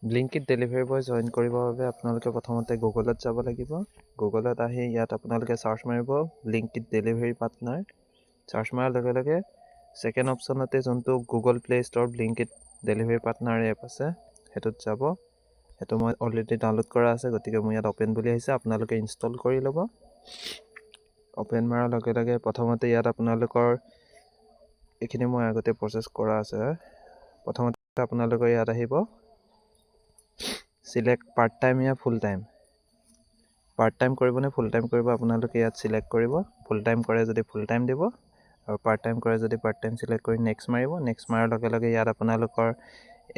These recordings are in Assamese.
ব্লিংকিট ডেলিভাৰী বয় জইন কৰিবৰ বাবে আপোনালোকে প্ৰথমতে গুগলত যাব লাগিব। গুগলত আহি ইয়াত আপোনালোকে চাৰ্চ মাৰিব ব্লিংকিট ডেলিভাৰী পাৰ্টনাৰ। চাৰ্চ মৰাৰ লগে লগে ছেকেণ্ড অপশ্যনতে যোনটো Google play store Blinkit delivery partner app আছে সেইটোত যাব। সেইটো মই অলৰেডি ডাউনলোড কৰা আছে, গতিকে মোৰ ইয়াত অ'পেন বুলি আহিছে। আপোনালোকে ইনষ্টল কৰি ল'ব। অ'পেন মাৰাৰ লগে লগে প্ৰথমতে ইয়াত আপোনালোকৰ এইখিনি মই আগতে প্ৰচেছ কৰা আছে। প্ৰথমতে আপোনালোকৰ ইয়াত আহিব select part time yeah full time. Part time কৰিবনে ফুল টাইম কৰিব আপোনালোকে ইয়াত চিলেক্ট কৰিব। ফুল টাইম কৰে যদি ফুল টাইম দিব, আৰু পাৰ্ট টাইম কৰে যদি পাৰ্ট টাইম চিলেক্ট কৰি নেক্সট মাৰিব। নেক্সট মাৰাৰ লগে লগে ইয়াত আপোনালোকৰ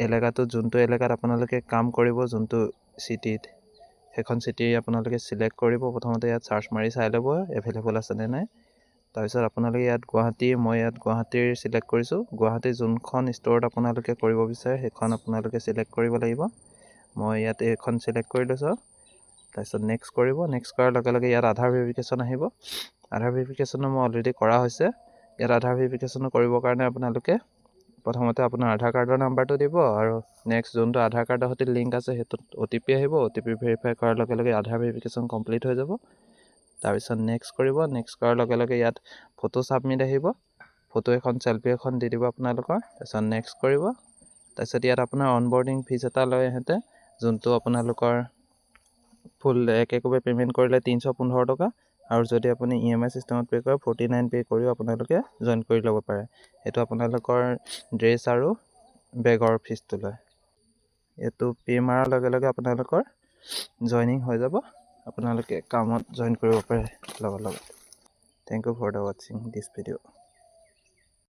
এলেকাটো যোনটো এলেকাত আপোনালোকে কাম কৰিব, যোনটো চিটিত, সেইখন চিটি আপোনালোকে চিলেক্ট কৰিব। প্ৰথমতে ইয়াত চাৰ্চ মাৰি চাই ল'ব এভেইলেবল আছেনে নাই। তাৰপিছত আপোনালোকে ইয়াত মই ইয়াত গুৱাহাটীৰ চিলেক্ট কৰিছোঁ। গুৱাহাটীৰ যোনখন ষ্ট'ৰত আপোনালোকে কৰিব বিচাৰে সেইখন আপোনালোকে চিলেক্ট কৰিব লাগিব। মই ইয়াত এইখন চিলেক্ট কৰি লৈছোঁ। তাৰপিছত নেক্সট কৰিব। নেক্সট কৰাৰ লগে লগে ইয়াত আধাৰ ভেৰিফিকেশ্যন আহিব। আধাৰ ভেৰিফিকেশ্যনো মই অলৰেডি কৰা হৈছে। ইয়াত আধাৰ ভেৰিফিকেশ্যনো কৰিবৰ কাৰণে আপোনালোকে প্ৰথমতে আপোনাৰ আধাৰ কাৰ্ডৰ নাম্বাৰটো দিব, আৰু নেক্সট যোনটো আধাৰ কাৰ্ডৰ সৈতে লিংক আছে সেইটোত OTP আহিব। OTP ভেৰিফাই কৰাৰ লগে লগে আধাৰ ভেৰিফিকেশ্যন কমপ্লিট হৈ যাব। তাৰপিছত নেক্সট কৰিব। নেক্সট কৰাৰ লগে লগে ইয়াত ফটো ছাবমিট আহিব। ফটো এখন চেলফি এখন দি দিব আপোনালোকৰ। তাৰপিছত নেক্সট কৰিব। তাৰপিছত ইয়াত আপোনাৰ অনবৰ্ডিং ফিজ এটা লয় সিহঁতে, যোনটো আপোনালোকৰ ফুল একবাৰে পে'মেণ্ট কৰিলে 315 টকা, আৰু যদি আপুনি EMI চিষ্টেমত পে' কৰে 49 পে' কৰিও আপোনালোকে জইন কৰি ল'ব পাৰে। এইটো আপোনালোকৰ ড্ৰেছ আৰু বেগৰ ফিজটো লয়। এইটো পে' মাৰাৰ লগে লগে আপোনালোকৰ জইনিং হৈ যাব। আপোনালোকে কামত জইন কৰিব পাৰে লগত লগত। থেংক ইউ ফৰ দ্য ৱাচিং দিছ ভিডিঅ'।